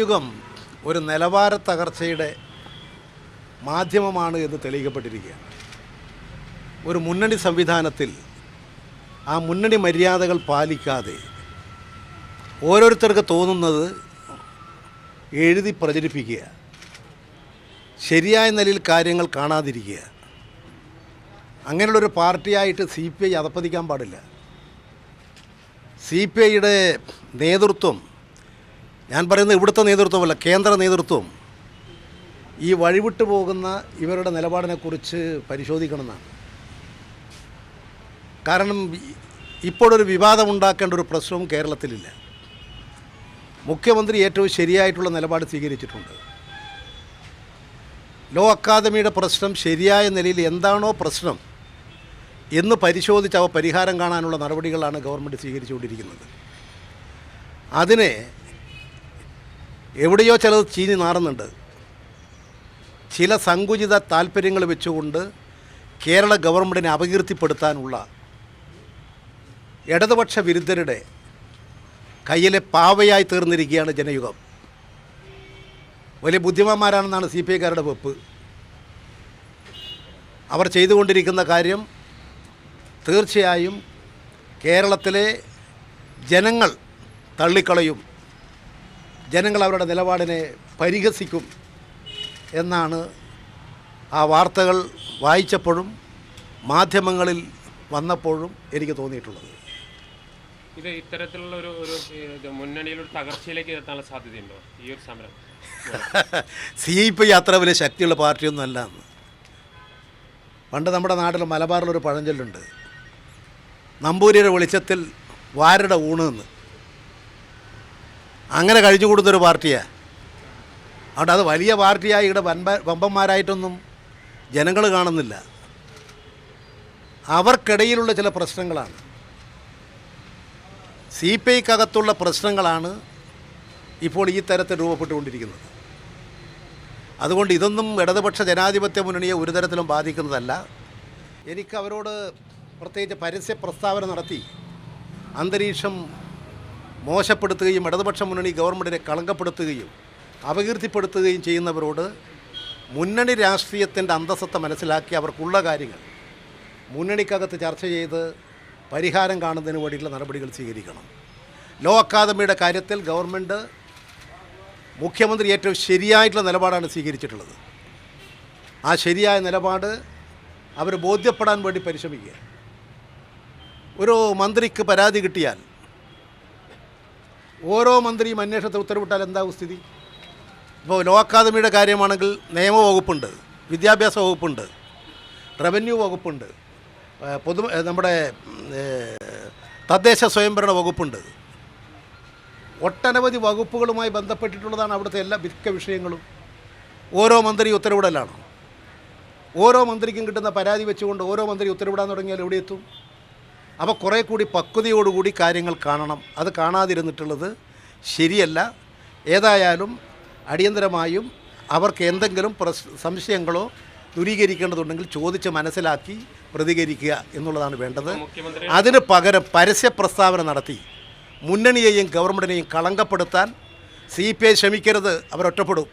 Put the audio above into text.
യുഗം ഒരു നിലവാര തകർച്ചയുടെ മാധ്യമമാണ് എന്ന് തെളിയിക്കപ്പെട്ടിരിക്കുകയാണ്. ഒരു മുന്നണി സംവിധാനത്തിൽ ആ മുന്നണി മര്യാദകൾ പാലിക്കാതെ ഓരോരുത്തർക്ക് തോന്നുന്നത് എഴുതി പ്രചരിപ്പിക്കുക, ശരിയായ നിലയിൽ കാര്യങ്ങൾ കാണാതിരിക്കുക. അങ്ങനെയുള്ളൊരു പാർട്ടിയായിട്ട് CPI അധപ്പതിക്കാൻ പാടില്ല. CPIയുടെ നേതൃത്വം, ഞാൻ പറയുന്നത് ഇവിടുത്തെ നേതൃത്വമല്ല, കേന്ദ്ര നേതൃത്വം ഈ വഴിവിട്ടു പോകുന്ന ഇവരുടെ നിലപാടിനെക്കുറിച്ച് പരിശോധിക്കണമെന്നാണ്. കാരണം ഇപ്പോഴൊരു വിവാദമുണ്ടാക്കേണ്ട ഒരു പ്രശ്നവും കേരളത്തിലില്ല. മുഖ്യമന്ത്രി ഏറ്റവും ശരിയായിട്ടുള്ള നിലപാട് സ്വീകരിച്ചിട്ടുണ്ട്. ലോ അക്കാദമിയുടെ പ്രശ്നം ശരിയായ നിലയിൽ എന്താണോ പ്രശ്നം എന്ന് പരിശോധിച്ച് അവ പരിഹാരം കാണാനുള്ള നടപടികളാണ് ഗവൺമെൻറ് സ്വീകരിച്ചുകൊണ്ടിരിക്കുന്നത്. അതിനെ എവിടെയോ ചിലത് ചീഞ്ഞ് നാറുന്നുണ്ട്. ചില സങ്കുചിത താല്പര്യങ്ങൾ വെച്ചുകൊണ്ട് കേരള ഗവൺമെൻറ്റിനെ അപകീർത്തിപ്പെടുത്താനുള്ള ഇടതുപക്ഷ വിരുദ്ധരുടെ കയ്യിലെ പാവയായി തീർന്നിരിക്കുകയാണ് ജനയുഗം. വലിയ ബുദ്ധിമാന്മാരാണെന്നാണ് CPIക്കാരുടെ വെപ്പ്. അവർ ചെയ്തുകൊണ്ടിരിക്കുന്ന കാര്യം തീർച്ചയായും കേരളത്തിലെ ജനങ്ങൾ തള്ളിക്കളയും, ജനങ്ങൾ അവരുടെ നിലപാടിനെ പരിഹസിക്കും എന്നാണ് ആ വാർത്തകൾ വായിച്ചപ്പോഴും മാധ്യമങ്ങളിൽ വന്നപ്പോഴും എനിക്ക് തോന്നിയിട്ടുള്ളത്. ഇത് ഇത്തരത്തിലുള്ള ഒരു മുന്നണിയിലൊരു തകർച്ചയിലേക്ക് എത്താനുള്ള സാധ്യതയുണ്ടോ ഈ ഒരു സമരം? CPI അത്ര വലിയ ശക്തിയുള്ള പാർട്ടിയൊന്നും അല്ല എന്ന്. പണ്ട് നമ്മുടെ നാട്ടിൽ മലബാറിലൊരു പഴഞ്ചൊല്ലുണ്ട്, നമ്പൂരിയുടെ വെളിച്ചത്തിൽ വാരുടെ ഊണ് എന്ന്. അങ്ങനെ കഴിഞ്ഞു കൂടുന്നൊരു പാർട്ടിയാണ്. അതുകൊണ്ട് അത് വലിയ പാർട്ടിയായി ഇവിടെ വമ്പന്മാരായിട്ടൊന്നും ജനങ്ങൾ കാണുന്നില്ല. അവർക്കിടയിലുള്ള ചില പ്രശ്നങ്ങളാണ്, CPIക്കകത്തുള്ള പ്രശ്നങ്ങളാണ് ഇപ്പോൾ ഈ തരത്തിൽ രൂപപ്പെട്ടുകൊണ്ടിരിക്കുന്നത്. അതുകൊണ്ട് ഇതൊന്നും ഇടതുപക്ഷ ജനാധിപത്യ മുന്നണിയെ ഒരു തരത്തിലും ബാധിക്കുന്നതല്ല. എനിക്ക് അവരോട് പ്രത്യേകിച്ച് പരസ്യ പ്രസ്താവന നടത്തി അന്തരീക്ഷം മോശപ്പെടുത്തുകയും ഇടതുപക്ഷ മുന്നണി ഗവൺമെൻറ്റിനെ കളങ്കപ്പെടുത്തുകയും അപകീർത്തിപ്പെടുത്തുകയും ചെയ്യുന്നവരോട് മുന്നണി രാഷ്ട്രീയത്തിൻ്റെ അന്തസത്ത മനസ്സിലാക്കി അവർക്കുള്ള കാര്യങ്ങൾ മുന്നണിക്കകത്ത് ചർച്ച ചെയ്ത് പരിഹാരം കാണുന്നതിന് വേണ്ടിയിട്ടുള്ള നടപടികൾ സ്വീകരിക്കണം. ലോ അക്കാദമിയുടെ കാര്യത്തിൽ ഗവൺമെൻറ്, മുഖ്യമന്ത്രി ഏറ്റവും ശരിയായിട്ടുള്ള നിലപാടാണ് സ്വീകരിച്ചിട്ടുള്ളത്. ആ ശരിയായ നിലപാട് അവർ ബോധ്യപ്പെടാൻ വേണ്ടി പരിശ്രമിക്കുക. ഒരു മന്ത്രിക്ക് പരാതി കിട്ടിയാൽ ഓരോ മന്ത്രിയും അന്വേഷണത്തിന് ഉത്തരവിട്ടാൽ എന്താകും സ്ഥിതി? ഇപ്പോൾ ലോ അക്കാദമിയുടെ കാര്യമാണെങ്കിൽ നിയമവകുപ്പുണ്ട്, വിദ്യാഭ്യാസ വകുപ്പുണ്ട്, റവന്യൂ വകുപ്പുണ്ട്, നമ്മുടെ തദ്ദേശ സ്വയംഭരണ വകുപ്പുണ്ട്. ഒട്ടനവധി വകുപ്പുകളുമായി ബന്ധപ്പെട്ടിട്ടുള്ളതാണ് അവിടുത്തെ എല്ലാ മിക്ക വിഷയങ്ങളും. ഓരോ മന്ത്രി ഉത്തരവിടലാണോ? ഓരോ മന്ത്രിക്കും കിട്ടുന്ന പരാതി വെച്ചുകൊണ്ട് ഓരോ മന്ത്രി ഉത്തരവിടാൻ തുടങ്ങിയാൽ എവിടെ എത്തും? അപ്പോൾ കുറേ കൂടി പക്വതയോടുകൂടി കാര്യങ്ങൾ കാണണം. അത് കാണാതിരുന്നിട്ടുള്ളത് ശരിയല്ല. ഏതായാലും അടിയന്തരമായും അവർക്ക് എന്തെങ്കിലും സംശയങ്ങളോ ദൂരീകരിക്കേണ്ടതുണ്ടെങ്കിൽ ചോദിച്ച് മനസ്സിലാക്കി പ്രതികരിക്കുക എന്നുള്ളതാണ് വേണ്ടത്. അതിന് പകരം പരസ്യ പ്രസ്താവന നടത്തി മുന്നണിയെയും ഗവൺമെൻറ്റിനെയും കളങ്കപ്പെടുത്താൻ CPI ശ്രമിക്കരുത്. അവരൊറ്റപ്പെടും.